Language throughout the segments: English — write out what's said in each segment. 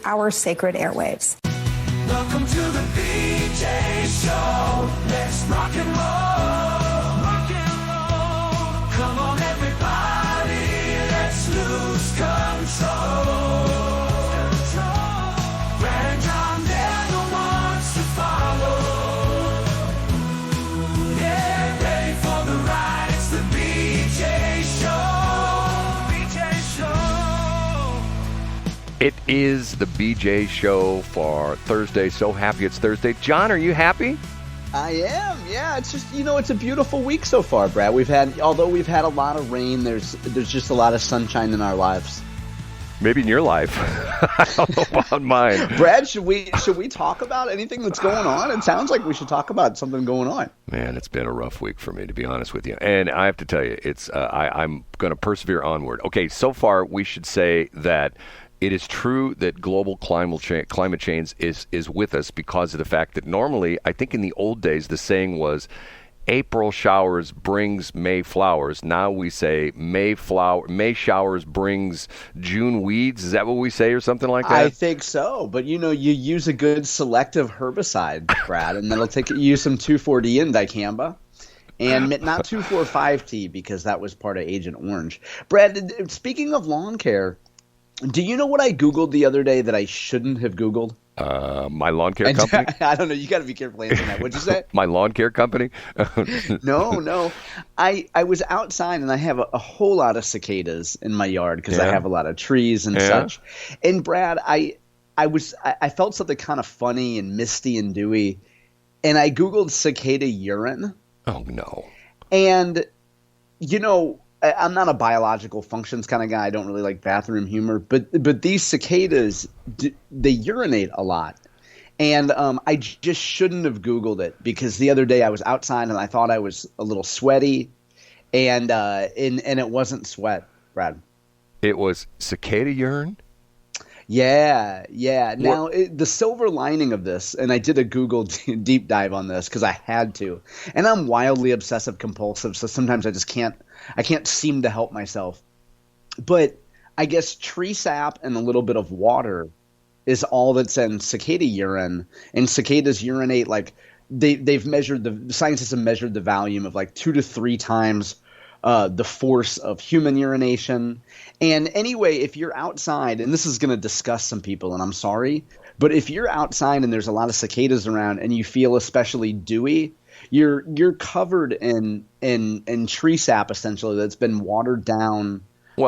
our sacred airwaves. Welcome to the BJ Show. Let's rock and roll. Rock and roll. Come on, everybody. Let's lose control. Brad and John, they're the ones to follow. Yeah, ready for the ride. It's the BJ Show. BJ Show. It is the BJ Show for Thursday. So happy it's Thursday. John, are you happy? I am, yeah. It's just, it's a beautiful week so far, Brad. Although we've had a lot of rain, there's just a lot of sunshine in our lives. Maybe in your life. I don't know about mine. Brad, should we talk about anything that's going on? It sounds like we should talk about something going on. Man, it's been a rough week for me, to be honest with you. And I have to tell you, I'm going to persevere onward. Okay, so far we should say that it is true that global climate change is with us because of the fact that normally, I think in the old days, the saying was, April showers brings May flowers. Now we say May showers brings June weeds. Is that what we say or something like that? I think so. But, you use a good selective herbicide, Brad, and that'll use some 2,4-D in dicamba. And not 2,4,5-T because that was part of Agent Orange. Brad, speaking of lawn care, do you know what I Googled the other day that I shouldn't have Googled? My lawn care company? I don't know. You got to be careful answering that. What'd you say? My lawn care company? No. I was outside and I have a whole lot of cicadas in my yard because I have a lot of trees and such. And Brad, I felt something kind of funny and misty and dewy, and I Googled cicada urine. Oh no! And I'm not a biological functions kind of guy. I don't really like bathroom humor, but these cicadas, they urinate a lot. And I just shouldn't have Googled it because the other day I was outside and I thought I was a little sweaty, and it wasn't sweat, Brad. It was cicada urine? Yeah. Now, the silver lining of this, and I did a Google deep dive on this because I had to, and I'm wildly obsessive compulsive, so sometimes I can't seem to help myself. But I guess tree sap and a little bit of water is all that's in cicada urine, and cicadas urinate like they've measured the scientists have measured the volume of like 2 to 3 times the force of human urination. And anyway, if you're outside, and this is going to disgust some people, and I'm sorry, but if you're outside and there's a lot of cicadas around and you feel especially dewy, you're covered in tree sap essentially that's been watered down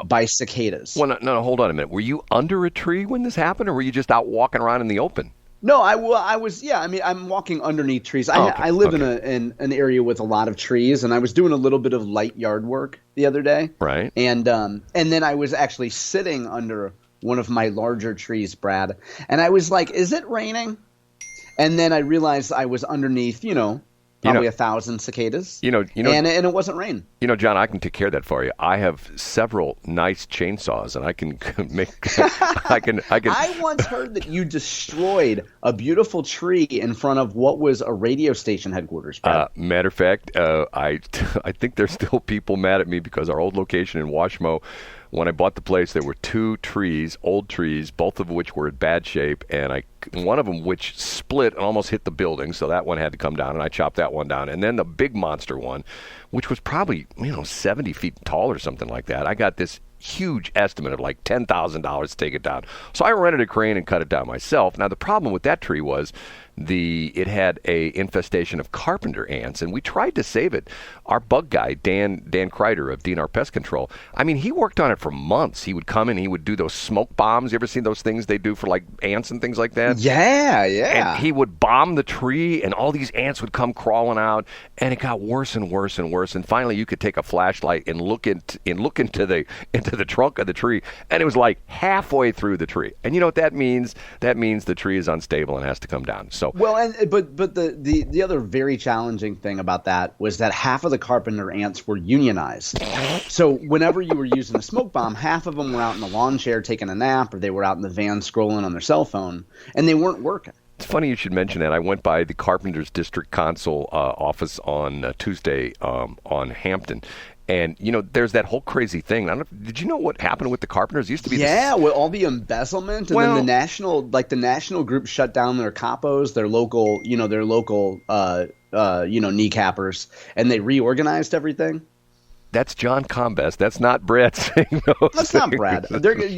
by cicadas. Well, no, hold on a minute. Were you under a tree when this happened, or were you just out walking around in the open? No, I was. Yeah, I mean, I'm walking underneath trees. I live in an area with a lot of trees, and I was doing a little bit of light yard work the other day. Right. And then I was actually sitting under one of my larger trees, Brad, and I was like, "Is it raining?" And then I realized I was underneath, probably 1,000 cicadas. And it wasn't rain. John, I can take care of that for you. I have several nice chainsaws, and I can make. I once heard that you destroyed a beautiful tree in front of what was a radio station headquarters. Matter of fact, I think there's still people mad at me because our old location in Washmo, when I bought the place, there were 2 trees, old trees, both of which were in bad shape, and one of them which split and almost hit the building, so that one had to come down, and I chopped that one down. And then the big monster one, which was probably 70 feet tall or something like that, I got this huge estimate of like $10,000 to take it down. So I rented a crane and cut it down myself. Now the problem with that tree was it had a infestation of carpenter ants, and we tried to save it. Our bug guy, Dan Kreider of DNR Pest Control, I mean, he worked on it for months. He would come in, he would do those smoke bombs. You ever seen those things they do for like ants and things like that? Yeah. And he would bomb the tree, and all these ants would come crawling out, and it got worse and worse and worse. And finally, you could take a flashlight and look into the trunk of the tree, and it was like halfway through the tree. And you know what that means? That means the tree is unstable and has to come down. So but the other very challenging thing about that was that half of the carpenter ants were unionized. So whenever you were using a smoke bomb, half of them were out in the lawn chair taking a nap, or they were out in the van scrolling on their cell phone, and they weren't working. It's funny you should mention that. I went by the Carpenters District Council office on Tuesday on Hampton, And there's that whole crazy thing. I don't, did you know what happened with the Carpenters? It used to be with all the embezzlement, and then the national group shut down their capos, their local kneecappers, and they reorganized everything. That's John Combest. That's not Brad saying those. That's not Brad.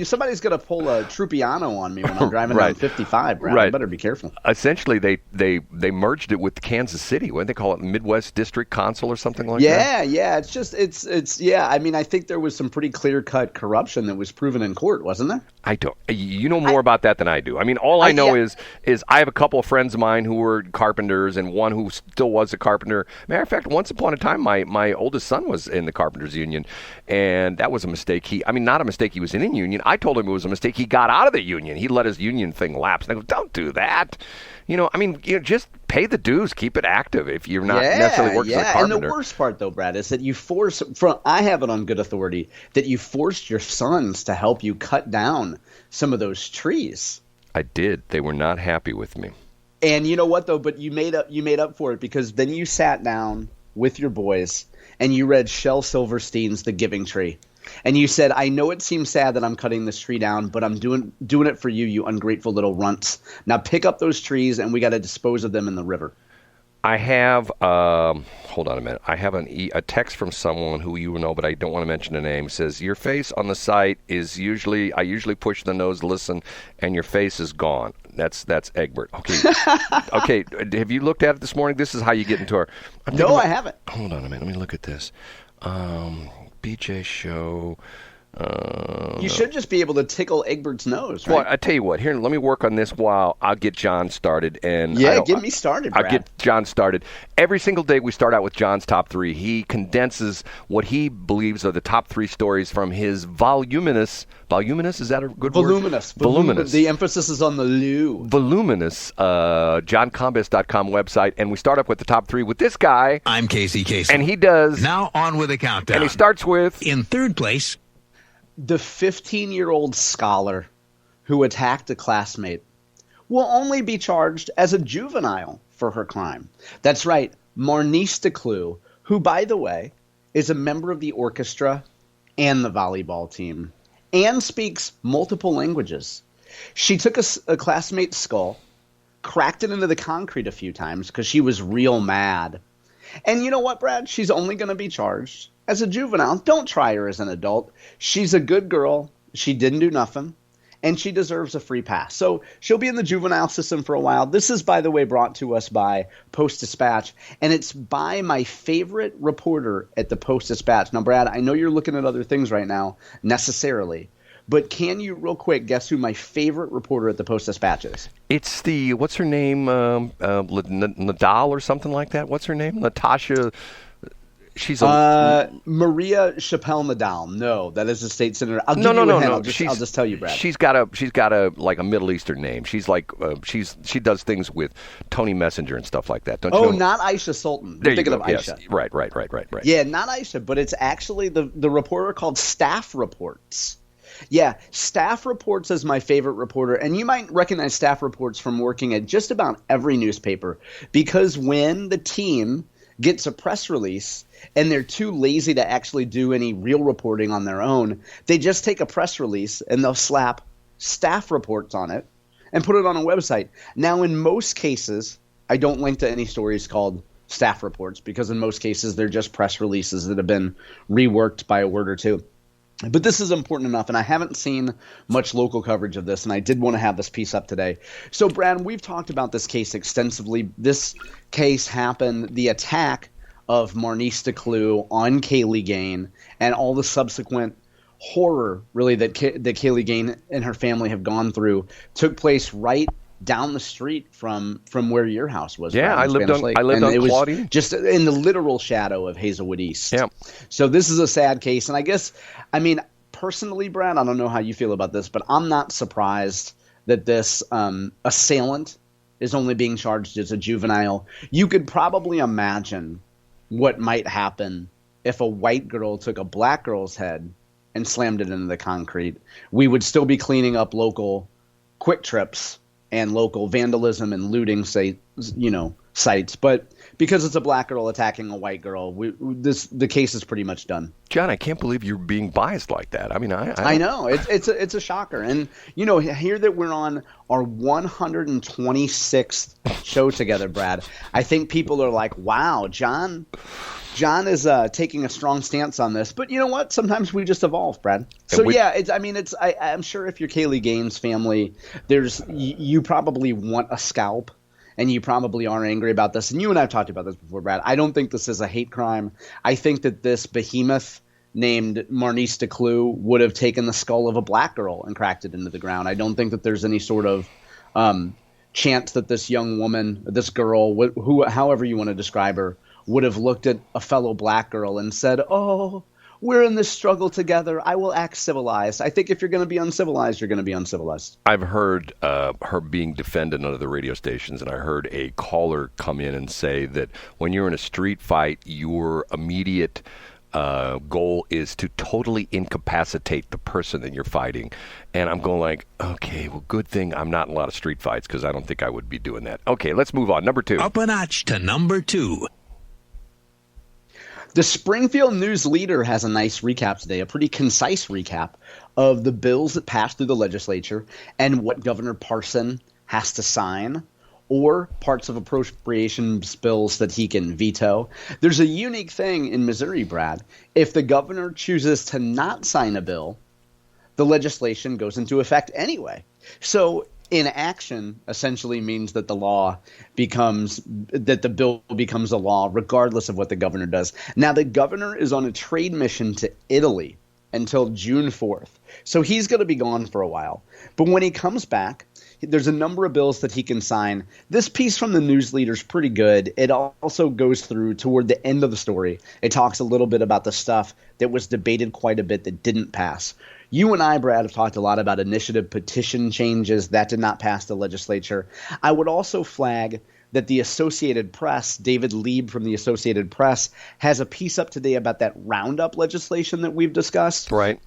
Somebody's going to pull a Trupiano on me when I'm driving down 55, Brad. Right. I better be careful. Essentially, they merged it with Kansas City. What do they call it? Midwest District Council or something like that? Yeah. It's I mean, I think there was some pretty clear-cut corruption that was proven in court, wasn't there? I don't. You know more about that than I do. I mean, all I know is I have a couple of friends of mine who were carpenters and one who still was a carpenter. Matter of fact, once upon a time, my oldest son was in the Carpenters Union, and that was a mistake. Not a mistake. He was in a union. I told him it was a mistake. He got out of the union. He let his union thing lapse. And I go, don't do that. Just pay the dues. Keep it active if you're not necessarily working as a carpenter. And the worst part, though, Brad, is that you I have it on good authority that you forced your sons to help you cut down some of those trees. I did. They were not happy with me. And you know what, though? But you made up for it, because then you sat down with your boys and you read Shel Silverstein's The Giving Tree. And you said, I know it seems sad that I'm cutting this tree down, but I'm doing it for you, you ungrateful little runts. Now pick up those trees, and we got to dispose of them in the river. I have, hold on a minute. I have a text from someone who you know, but I don't want to mention the name. It says, your face on the site is I usually push the nose, listen, and your face is gone. That's Egbert. Okay. Okay. Have you looked at it this morning? This is how you get into our. I haven't. Hold on a minute. Let me look at this. BJ show. You should just be able to tickle Egbert's nose, right? Well, I tell you what. Here, let me work on this while I'll get John started. And get me started, Brad. I'll get John started. Every single day we start out with John's top three. He condenses what he believes are the top three stories from his voluminous, is that a good voluminous, word? Voluminous. The emphasis is on the lu. Voluminous, johncombest.com website. And we start up with the top three with this guy. I'm Casey Kasem. And he does. Now on with the countdown. And he starts with. In third place. The 15-year-old scholar who attacked a classmate will only be charged as a juvenile for her crime. That's right, Maurnice DeClue, who, by the way, is a member of the orchestra and the volleyball team and speaks multiple languages. She took a classmate's skull, cracked it into the concrete a few times because she was real mad. And you know what, Brad? She's only going to be charged as a juvenile. Don't try her as an adult. She's a good girl. She didn't do nothing, and she deserves a free pass. So she'll be in the juvenile system for a while. This is, by the way, brought to us by Post-Dispatch, and it's by my favorite reporter at the Post-Dispatch. Now, Brad, I know you're looking at other things right now, necessarily, but can you real quick guess who my favorite reporter at the Post-Dispatch is? It's what's her name, Nadal or something like that? What's her name? Natasha. She's Maria Chappelle Nadal. No, that is a state senator. I'll just tell you, Brad. She's got a like a Middle Eastern name. She's like she does things with Tony Messenger and stuff like that. Don't you know? Not Aisha Sultan. There You're thinking of Aisha. Yes. Right. Yeah, not Aisha, but it's actually the reporter called Staff Reports. Yeah, Staff Reports is my favorite reporter, and you might recognize Staff Reports from working at just about every newspaper, because when the team gets a press release and they're too lazy to actually do any real reporting on their own, they just take a press release and they'll slap Staff Reports on it and put it on a website. Now, in most cases, I don't link to any stories called Staff Reports, because in most cases they're just press releases that have been reworked by a word or two. But this is important enough, and I haven't seen much local coverage of this, and I did want to have this piece up today. So, Brad, we've talked about this case extensively. This case happened, the attack of Maurnice DeClue on Kaylee Gain and all the subsequent horror, really, that Kaylee Gain and her family have gone through, took place right down the street from where your house was. Yeah, I lived on Claudia. Just in the literal shadow of Hazelwood East. Yeah. So this is a sad case, and I guess, personally, Brad, I don't know how you feel about this, but I'm not surprised that this assailant is only being charged as a juvenile. You could probably imagine what might happen if a white girl took a black girl's head and slammed it into the concrete. We would still be cleaning up local Quick Trips and local vandalism and looting, sites, but because it's a black girl attacking a white girl, the case is pretty much done. John, I can't believe you're being biased like that. I mean, I know it's a shocker, and here that we're on our 126th show together, Brad. I think people are like, "Wow, John is taking a strong stance on this." But you know what? Sometimes we just evolve, Brad. So I'm sure if you're Kaylee Gaines' family, you probably want a scalp. And you probably are angry about this. And you and I have talked about this before, Brad. I don't think this is a hate crime. I think that this behemoth named Maurnice DeClue would have taken the skull of a black girl and cracked it into the ground. I don't think that there's any sort of chance that this young woman, this girl, however you want to describe her, would have looked at a fellow black girl and said, "Oh, we're in this struggle together. I will act civilized." I think if you're going to be uncivilized, you're going to be uncivilized. I've heard her being defended on other radio stations, and I heard a caller come in and say that when you're in a street fight, your immediate goal is to totally incapacitate the person that you're fighting. And I'm going like, okay, well, good thing I'm not in a lot of street fights because I don't think I would be doing that. Okay, let's move on. Number 2. Up a notch to number 2. The Springfield News Leader has a nice recap today, a pretty concise recap of the bills that passed through the legislature and what Governor Parson has to sign, or parts of appropriations bills that he can veto. There's a unique thing in Missouri, Brad. If the governor chooses to not sign a bill, the legislation goes into effect anyway. So inaction essentially means that the bill becomes a law regardless of what the governor does. Now, the governor is on a trade mission to Italy until June 4th. So he's going to be gone for a while. But when he comes back, there's a number of bills that he can sign. This piece from the News Leader is pretty good. It also goes through toward the end of the story. It talks a little bit about the stuff that was debated quite a bit that didn't pass. You and I, Brad, have talked a lot about initiative petition changes. That did not pass the legislature. I would also flag that the Associated Press, David Lieb from the Associated Press, has a piece up today about that Roundup legislation that we've discussed. Right.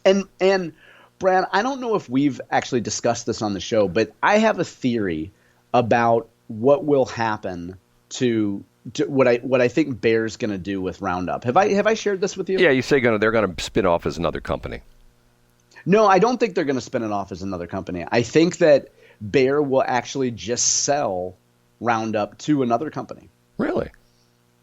And Brad, I don't know if we've actually discussed this on the show, but I have a theory about what will happen to what I think Bayer's going to do with Roundup. Have I shared this with you? Yeah, you say they're going to spin off as another company. No, I don't think they're going to spin it off as another company. I think that Bayer will actually just sell Roundup to another company. Really?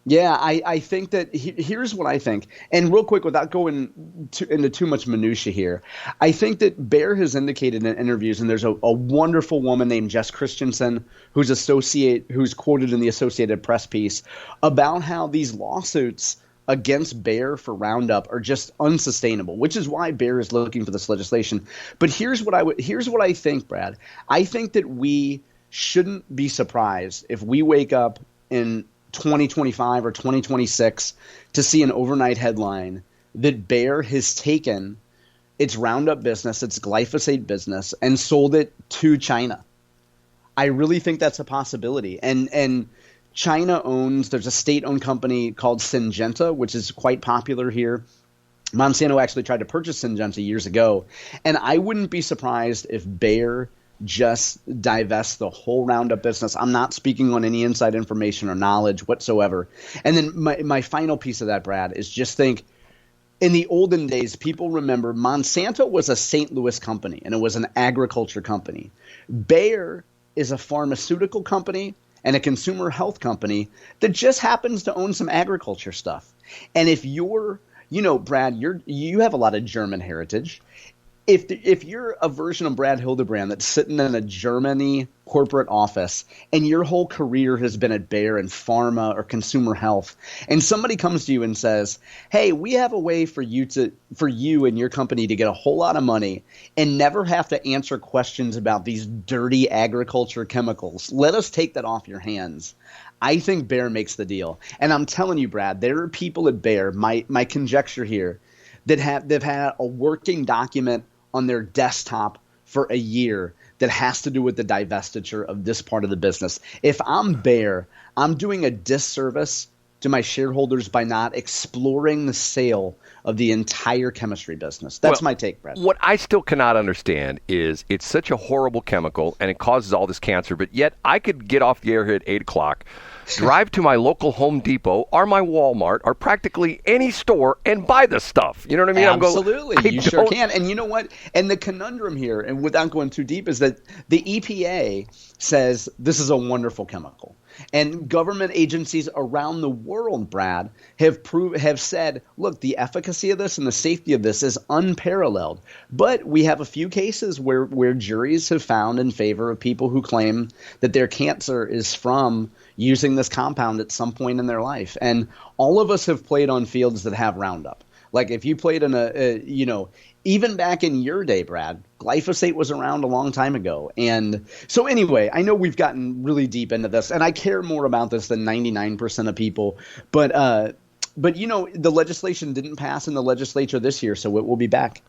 Yeah, I think that here's what I think. And real quick, without going into too much minutia here, I think that Bayer has indicated in interviews, and there's a wonderful woman named Jess Christensen who's quoted in the Associated Press piece about how these lawsuits against Bayer for Roundup are just unsustainable, which is why Bayer is looking for this legislation. But here's what I think, Brad. I think that we shouldn't be surprised if we wake up in 2025 or 2026 to see an overnight headline that Bayer has taken its Roundup business, its glyphosate business, and sold it to China. I really think that's a possibility. And China there's a state-owned company called Syngenta, which is quite popular here. Monsanto actually tried to purchase Syngenta years ago. And I wouldn't be surprised if Bayer just divests the whole Roundup business. I'm not speaking on any inside information or knowledge whatsoever. And then my final piece of that, Brad, is just think, in the olden days, people remember Monsanto was a St. Louis company, and it was an agriculture company. Bayer is a pharmaceutical company and a consumer health company that just happens to own some agriculture stuff. And if Brad, you have a lot of German heritage. If you're a version of Brad Hildebrand that's sitting in a Germany corporate office and your whole career has been at Bayer in pharma or consumer health, and somebody comes to you and says, "Hey, we have a way for you and your company to get a whole lot of money and never have to answer questions about these dirty agriculture chemicals. Let us take that off your hands." I think Bayer makes the deal. And I'm telling you, Brad, there are people at Bayer, my conjecture here, they've had a working document on their desktop for a year that has to do with the divestiture of this part of the business. If I'm Bayer, I'm doing a disservice to my shareholders by not exploring the sale of the entire chemistry business. That's my take, Brad. What I still cannot understand is it's such a horrible chemical and it causes all this cancer, but yet I could get off the air here at 8 o'clock, drive to my local Home Depot or my Walmart or practically any store and buy the stuff. You know what I mean? Absolutely. You sure can. And you know what? And the conundrum here, and without going too deep, is that the EPA says this is a wonderful chemical. And government agencies around the world, Brad, have said, look, the efficacy of this and the safety of this is unparalleled. But we have a few cases where juries have found in favor of people who claim that their cancer is from using this compound at some point in their life. And all of us have played on fields that have Roundup. Like if you played in even back in your day, Brad, glyphosate was around a long time ago. And so anyway, I know we've gotten really deep into this, and I care more about this than 99% of people. But the legislation didn't pass in the legislature this year, so it will be back.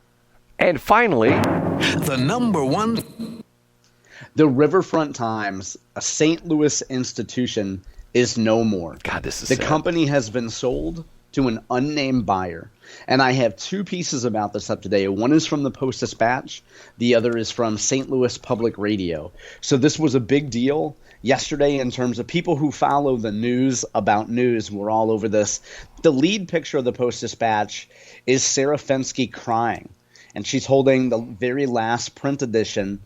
And finally, The number one. The Riverfront Times, a St. Louis institution, is no more. God, this is the sad. company has been sold to an unnamed buyer. And I have two pieces about this up today. One is from the Post-Dispatch. The other is from St. Louis Public Radio. So this was a big deal yesterday in terms of people who follow the news about news were all over this. The lead picture of the Post-Dispatch is Sarah Fenske crying. And she's holding the very last print edition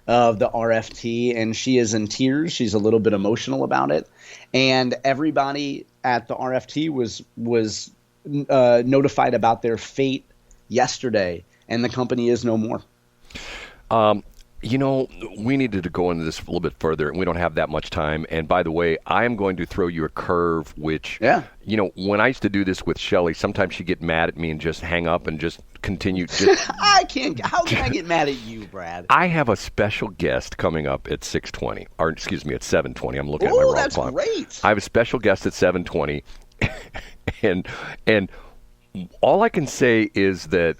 of the RFT, and she is in tears. She's a little bit emotional about it. And everybody at the RFT was notified about their fate yesterday, and the company is no more. We needed to go into this a little bit further, and we don't have that much time. And by the way, I am going to throw you a curve, which, when I used to do this with Shelley, sometimes she'd get mad at me and just hang up and just continue. I can't. How can I get mad at you, Brad? I have a special guest coming up at 6:20, or excuse me, at 7:20. I'm looking at my wrong that's clock. Great. I have a special guest at 7:20, and all I can say is that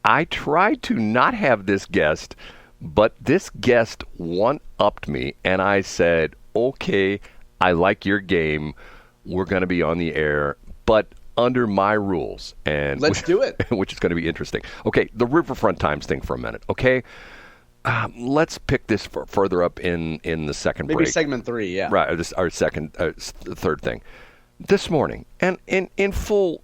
I tried to not have this guest, but this guest one-upped me, and I said, okay, I like your game. We're going to be on the air, but under my rules. And let's do it. Which is going to be interesting. Okay, the Riverfront Times thing for a minute, okay? Let's pick this further up in the second break. Maybe segment 3, yeah. Right, our third thing. This morning, and in full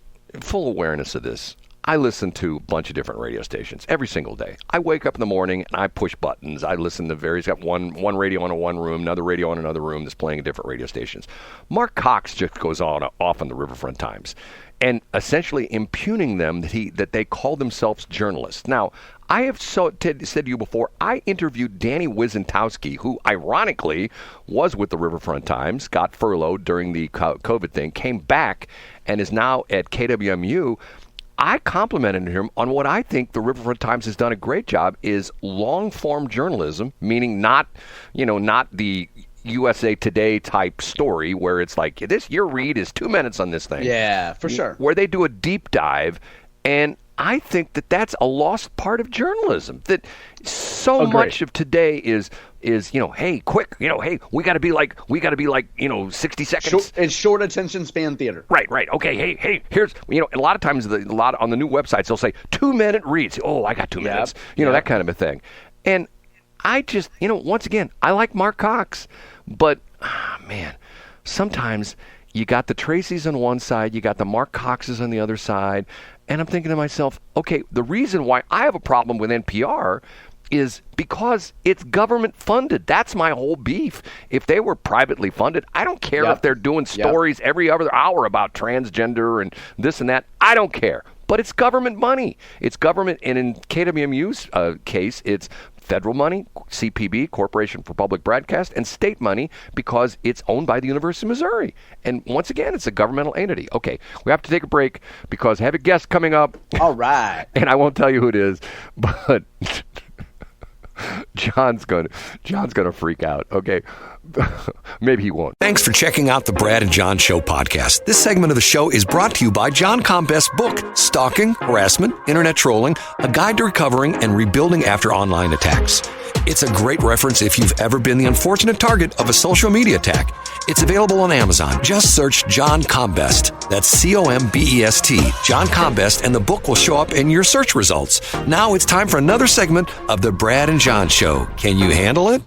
awareness of this, I listen to a bunch of different radio stations every single day. I wake up in the morning and I push buttons. I listen to various, got one radio in one room, another radio in another room that's playing at different radio stations. Mark Cox just goes off on the Riverfront Times and essentially impugning them that they call themselves journalists. Now, I have said to you before, I interviewed Danny Wizentowski, who ironically was with the Riverfront Times, got furloughed during the COVID thing, came back, and is now at KWMU. I complimented him on what I think the Riverfront Times has done a great job is long-form journalism, meaning not the USA Today type story where it's like, your read is 2 minutes on this thing. Yeah, for sure. Where they do a deep dive, and I think that that's a lost part of journalism. That so much of today is hey, quick, hey, we got to be like 60 seconds. It's short attention span theater. Right. Okay, hey, here's a lot of times on the new websites they'll say 2-minute reads. Oh, I got 2 minutes. That kind of a thing. And I just, once again, I like Mark Cox, but man, sometimes you got the Tracys on one side, you got the Mark Coxes on the other side, and I'm thinking to myself, okay, the reason why I have a problem with NPR is because it's government funded. That's my whole beef. If they were privately funded, I don't care if they're doing stories every other hour about transgender and this and that. I don't care. But it's government money. It's government, and in KWMU's case, it's federal money, CPB, Corporation for Public Broadcast, and state money because it's owned by the University of Missouri. And once again, it's a governmental entity. Okay, we have to take a break because I have a guest coming up. All right. And I won't tell you who it is, but John's gonna freak out. Okay, Maybe he won't. Thanks for checking out the Brad and John Show podcast. This segment of the show is brought to you by John Combest's book, Stalking, Harassment, Internet Trolling, A Guide to Recovering and Rebuilding After Online Attacks. It's a great reference if you've ever been the unfortunate target of a social media attack. It's available on Amazon. Just search John Combest. That's Combest, John Combest, and the book will show up in your search results. Now it's time for another segment of the Brad and John Show. Can you handle it?